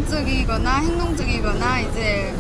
적극적이거나 행동적이거나 이제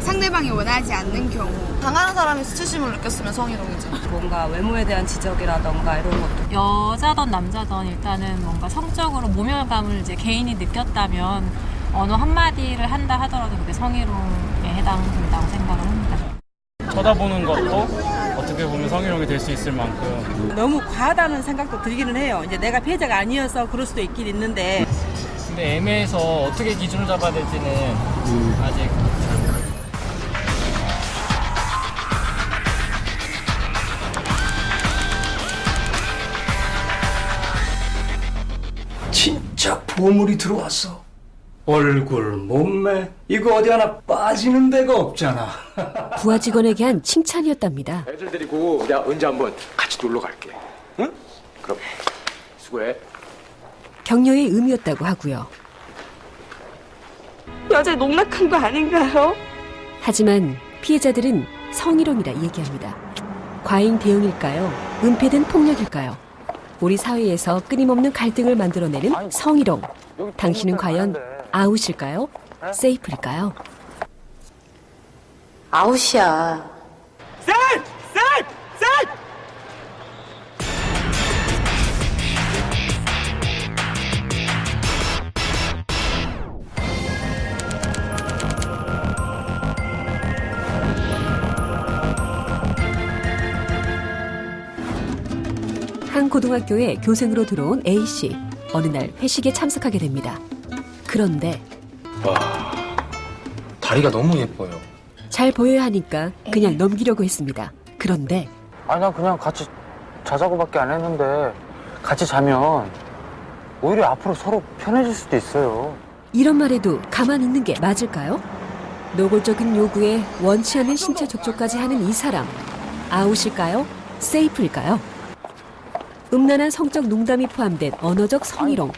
상대방이 원하지 않는 경우. 당하는 사람이 수치심을 느꼈으면 성희롱이죠. 뭔가 외모에 대한 지적이라던가 이런 것도. 여자든 남자든 일단은 뭔가 성적으로 모멸감을 이제 개인이 느꼈다면 어느 한마디를 한다 하더라도 그게 성희롱에 해당된다고 생각을 합니다. 쳐다보는 것도 어떻게 보면 성희롱이 될 수 있을 만큼 너무 과하다는 생각도 들기는 해요. 이제 내가 피해자가 아니어서 그럴 수도 있긴 있는데. 근데 애매해서 어떻게 기준을 잡아야 될지는 아직 진짜 보물이 들어왔어. 얼굴, 몸매, 이거 어디 하나 빠지는 데가 없잖아. 부하 직원에게 한 칭찬이었답니다. 애들 데리고 내가 언제 한번 같이 놀러 갈게. 응? 그럼 수고해. 격려의 의미였다고 하고요. 여자 농락한 거 아닌가요? 하지만 피해자들은 성희롱이라 얘기합니다. 과잉 대응일까요? 은폐된 폭력일까요? 우리 사회에서 끊임없는 갈등을 만들어내는 성희롱. 당신은 과연 아웃일까요? 세이프일까요? 아웃이야. 한 고등학교에 교생으로 들어온 A씨. 어느 날 회식에 참석하게 됩니다. 그런데 와, 다리가 너무 예뻐요. 잘 보여야 하니까 그냥 넘기려고 했습니다. 그런데 아니 난 그냥 같이 자자고밖에 안 했는데 같이 자면 오히려 앞으로 서로 편해질 수도 있어요. 이런 말에도 가만히 있는 게 맞을까요? 노골적인 요구에 원치 않는 신체 접촉까지 하는 이 사람. 아웃일까요? 세이프일까요? 음란한 성적 농담이 포함된 언어적 성희롱,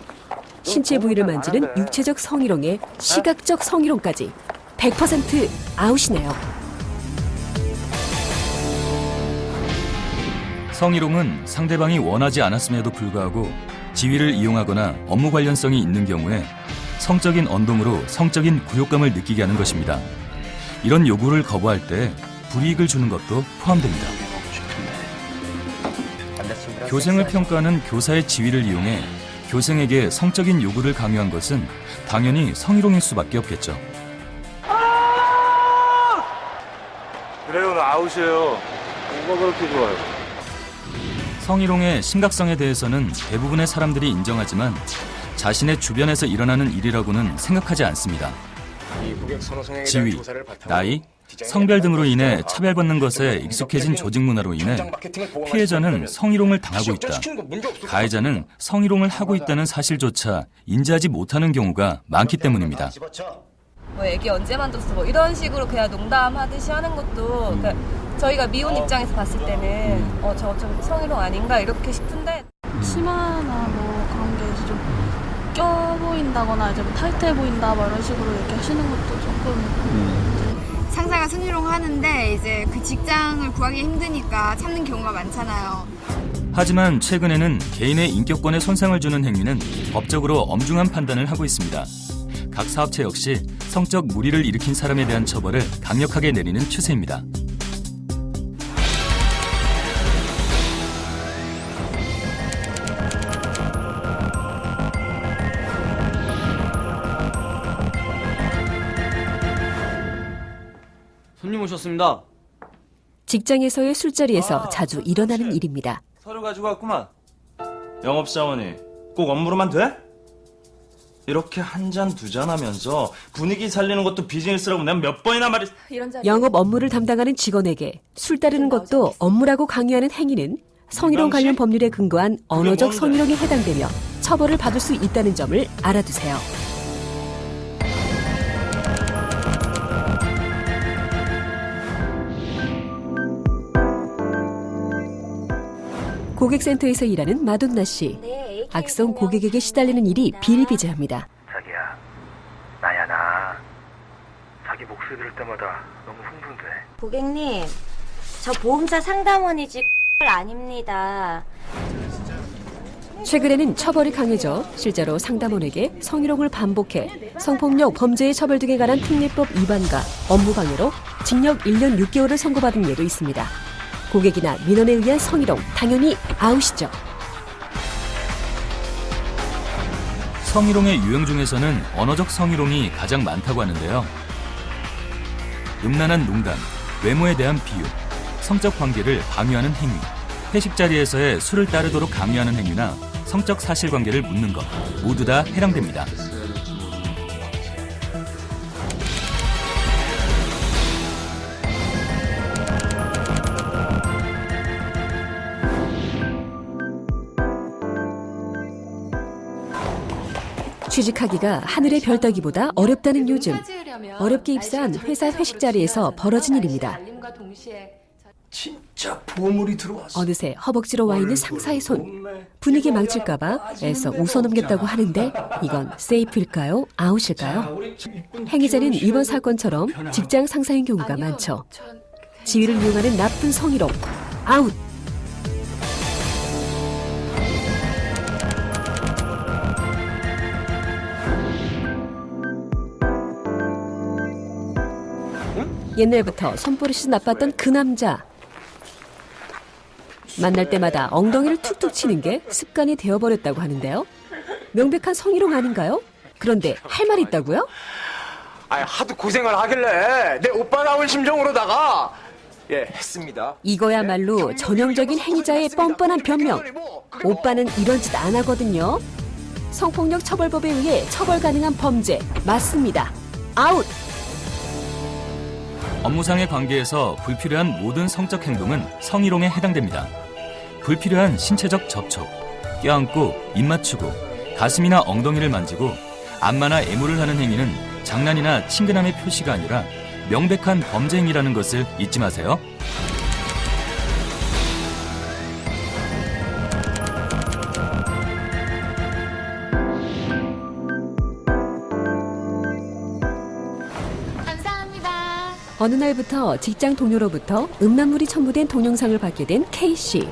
신체 부위를 만지는 육체적 성희롱에 시각적 성희롱까지 100% 아웃이네요. 성희롱은 상대방이 원하지 않았음에도 불구하고 지위를 이용하거나 업무 관련성이 있는 경우에 성적인 언동으로 성적인 굴욕감을 느끼게 하는 것입니다. 이런 요구를 거부할 때 불이익을 주는 것도 포함됩니다. 교생을 평가하는 교사의 지위를 이용해 교생에게 성적인 요구를 강요한 것은 당연히 성희롱일 수밖에 없겠죠. 그래요, 나 아웃이에요. 뭐가 그렇게 좋아요? 성희롱의 심각성에 대해서는 대부분의 사람들이 인정하지만 자신의 주변에서 일어나는 일이라고는 생각하지 않습니다. 지위, 나이, 성별 등으로 인해 차별받는 것에 익숙해진 조직 문화로 인해 피해자는 성희롱을 당하고 있다. 가해자는 성희롱을 하고 있다는 사실조차 인지하지 못하는 경우가 많기 때문입니다. 뭐 애기 언제 만졌어? 뭐 이런 식으로 그냥 농담하듯이 하는 것도 그러니까 저희가 미혼 입장에서 봤을 때는 저거 좀 성희롱 아닌가 이렇게 싶은데 치마나 뭐 그런 게 좀 껴보인다거나 이제 뭐 타이트해 보인다 뭐 이런 식으로 얘기하시는 것도 조금 상사가 성희롱 하는데 이제 그 직장을 구하기 힘드니까 참는 경우가 많잖아요. 하지만 최근에는 개인의 인격권에 손상을 주는 행위는 법적으로 엄중한 판단을 하고 있습니다. 각 사업체 역시 성적 무리를 일으킨 사람에 대한 처벌을 강력하게 내리는 추세입니다. 손님 오셨습니다. 직장에서의 술자리에서 자주 일어나는 일입니다. 서류 가지고 왔구만. 영업사원이 꼭 업무로만 돼? 이렇게 한 잔 두 잔 하면서 분위기 살리는 것도 비즈니스라고 내가 몇 번이나 말했어. 영업 업무를 담당하는 직원에게 술 따르는 것도 업무라고 강요하는 행위는 성희롱 관련 법률에 근거한 언어적 성희롱에 해당되며 처벌을 받을 수 있다는 점을 알아두세요. 고객센터에서 일하는 마돈나 씨. 악성 고객에게 시달리는 일이 비일비재합니다. 자기야, 나야 나. 자기 목소리 들을 때마다 너무 흥분돼. 고객님, 저 보험사 상담원이지 아닙니다. 최근에는 처벌이 강해져 실제로 상담원에게 성희롱을 반복해 성폭력 범죄의 처벌 등에 관한 특례법 위반과 업무방해로 징역 1년 6개월을 선고받은 예도 있습니다. 고객이나 민원에 의한 성희롱 당연히 아웃이죠. 성희롱의 유형 중에서는 언어적 성희롱이 가장 많다고 하는데요. 음란한 농담, 외모에 대한 비유, 성적 관계를 방해하는 행위, 회식 자리에서의 술을 따르도록 강요하는 행위나 성적 사실관계를 묻는 것 모두 다 해당됩니다. 취직하기가 하늘의 별 따기보다 어렵다는 요즘. 어렵게 입사한 회사 회식 자리에서 벌어진 일입니다. 진짜 보물이 들어왔어. 어느새 허벅지로 와 있는 상사의 손. 분위기 망칠까봐 애써 웃어넘겼다고 하는데 이건 세이프일까요? 아웃일까요? 행위자는 이번 사건처럼 직장 상사인 경우가 많죠. 지위를 이용하는 나쁜 성희롱. 아웃! 옛날부터 손버릇이 나빴던 그 남자. 만날 때마다 엉덩이를 툭툭 치는 게 습관이 되어버렸다고 하는데요. 명백한 성희롱 아닌가요? 그런데 할 말이 있다고요? 하도 고생을 하길래 내 오빠 나온 심정으로다가 했습니다. 이거야말로 전형적인 행위자의 뻔뻔한 변명. 오빠는 이런 짓 안 하거든요. 성폭력 처벌법에 의해 처벌 가능한 범죄 맞습니다. 아웃! 업무상의 관계에서 불필요한 모든 성적 행동은 성희롱에 해당됩니다. 불필요한 신체적 접촉, 껴안고 입 맞추고 가슴이나 엉덩이를 만지고 안마나 애무를 하는 행위는 장난이나 친근함의 표시가 아니라 명백한 범죄 행위라는 것을 잊지 마세요. 어느 날부터 직장 동료로부터 음란물이 첨부된 동영상을 받게 된 K씨.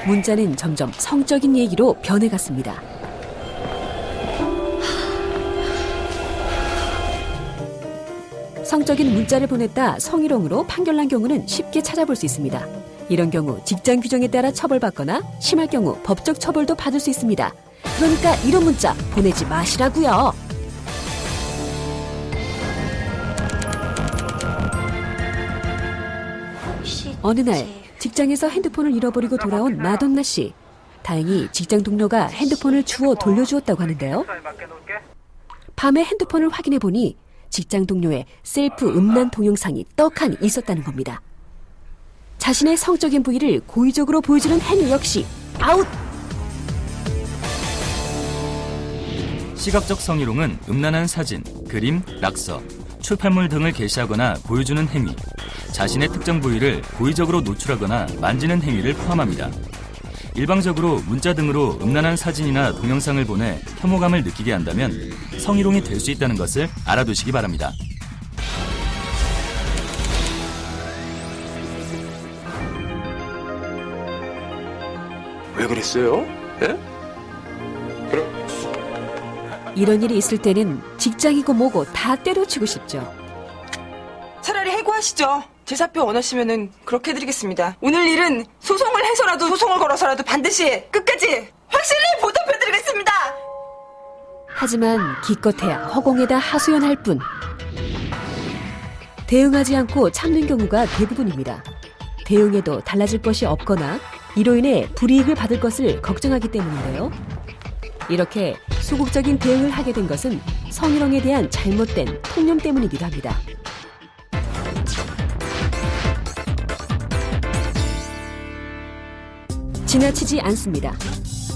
문자는 점점 성적인 얘기로 변해갔습니다. 성적인 문자를 보냈다 성희롱으로 판결난 경우는 쉽게 찾아볼 수 있습니다. 이런 경우 직장 규정에 따라 처벌받거나 심할 경우 법적 처벌도 받을 수 있습니다. 그러니까 이런 문자 보내지 마시라고요. 어느 날 직장에서 핸드폰을 잃어버리고 돌아온 마돈나 씨. 다행히 직장 동료가 핸드폰을 주워 돌려주었다고 하는데요. 밤에 핸드폰을 확인해 보니 직장 동료의 셀프 음란 동영상이 떡하니 있었다는 겁니다. 자신의 성적인 부위를 고의적으로 보여주는 행위 역시 아웃! 시각적 성희롱은 음란한 사진, 그림, 낙서, 출판물 등을 게시하거나 보여주는 행위, 자신의 특정 부위를 고의적으로 노출하거나 만지는 행위를 포함합니다. 일방적으로 문자 등으로 음란한 사진이나 동영상을 보내 혐오감을 느끼게 한다면 성희롱이 될 수 있다는 것을 알아두시기 바랍니다. 왜 그랬어요? 이런 일이 있을 때는 직장이고 뭐고 다 때려치고 싶죠. 차라리 해고하시죠. 제사표 원하시면은 그렇게 해드리겠습니다. 오늘 일은 소송을 해서라도 소송을 걸어서라도 반드시 끝까지 확실히 보답해드리겠습니다. 하지만 기껏해야 허공에다 하소연할 뿐. 대응하지 않고 참는 경우가 대부분입니다. 대응해도 달라질 것이 없거나 이로 인해 불이익을 받을 것을 걱정하기 때문인데요. 이렇게 소극적인 대응을 하게 된 것은 성희롱에 대한 잘못된 통념 때문이기도 합니다. 지나치지 않습니다.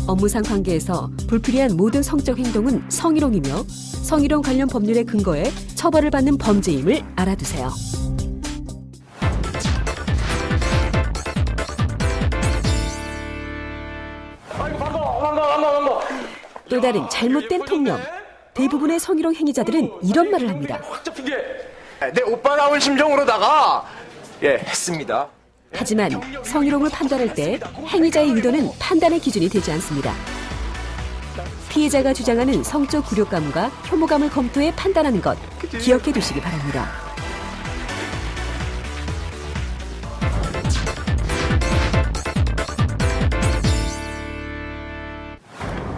업무상 관계에서 불필요한 모든 성적 행동은 성희롱이며 성희롱 관련 법률의 근거에 처벌을 받는 범죄임을 알아두세요. 또 다른 잘못된 통념. 대부분의 성희롱 행위자들은 이런 말을 합니다. 내 오빠 나온 심정으로다가 했습니다. 하지만 성희롱을 판단할 때 행위자의 의도는 판단의 기준이 되지 않습니다. 피해자가 주장하는 성적 굴욕감과 혐오감을 검토해 판단하는 것 기억해 두시기 바랍니다.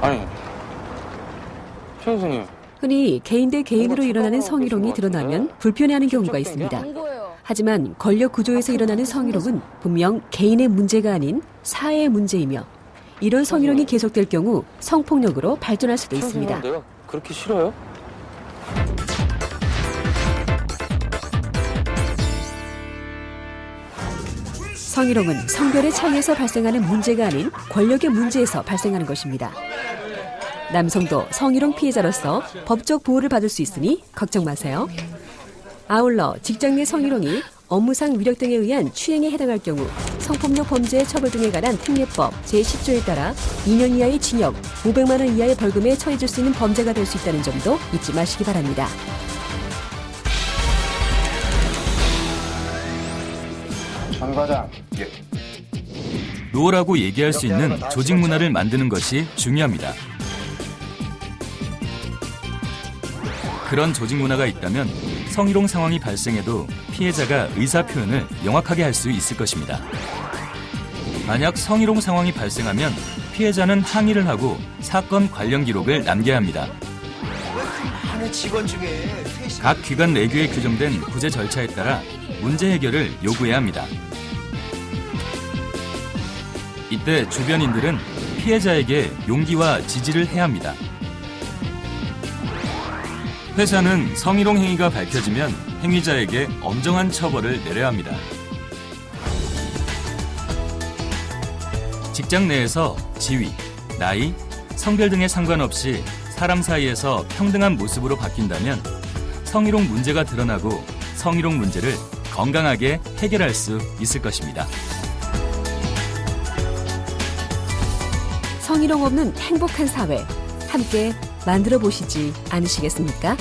아니, 최 선생님. 흔히 개인 대 개인으로 일어나는 성희롱이 드러나면 불편해하는 경우가 있습니다. 하지만 권력 구조에서 일어나는 성희롱은 분명 개인의 문제가 아닌 사회의 문제이며 이런 성희롱이 계속될 경우 성폭력으로 발전할 수도 있습니다. 내가 그렇게 싫어요? 성희롱은 성별의 차이에서 발생하는 문제가 아닌 권력의 문제에서 발생하는 것입니다. 남성도 성희롱 피해자로서 법적 보호를 받을 수 있으니 걱정 마세요. 아울러 직장 내 성희롱이 업무상 위력 등에 의한 추행에 해당할 경우 성폭력 범죄의 처벌 등에 관한 특례법 제10조에 따라 2년 이하의 징역, 500만 원 이하의 벌금에 처해질 수 있는 범죄가 될 수 있다는 점도 잊지 마시기 바랍니다. 장 과장. 예. 노라고 얘기할 수 있는 조직 문화를 만드는 것이 중요합니다. 그런 조직 문화가 있다면 성희롱 상황이 발생해도 피해자가 의사 표현을 명확하게 할 수 있을 것입니다. 만약 성희롱 상황이 발생하면 피해자는 항의를 하고 사건 관련 기록을 남겨야 합니다. 각 기관 내규에 규정된 구제 절차에 따라 문제 해결을 요구해야 합니다. 이때 주변인들은 피해자에게 용기와 지지를 해야 합니다. 회사는 성희롱 행위가 밝혀지면 행위자에게 엄정한 처벌을 내려야 합니다. 직장 내에서 지위, 나이, 성별 등에 상관없이 사람 사이에서 평등한 모습으로 바뀐다면 성희롱 문제가 드러나고 성희롱 문제를 건강하게 해결할 수 있을 것입니다. 성희롱 없는 행복한 사회 함께 만들어 보시지 않으시겠습니까?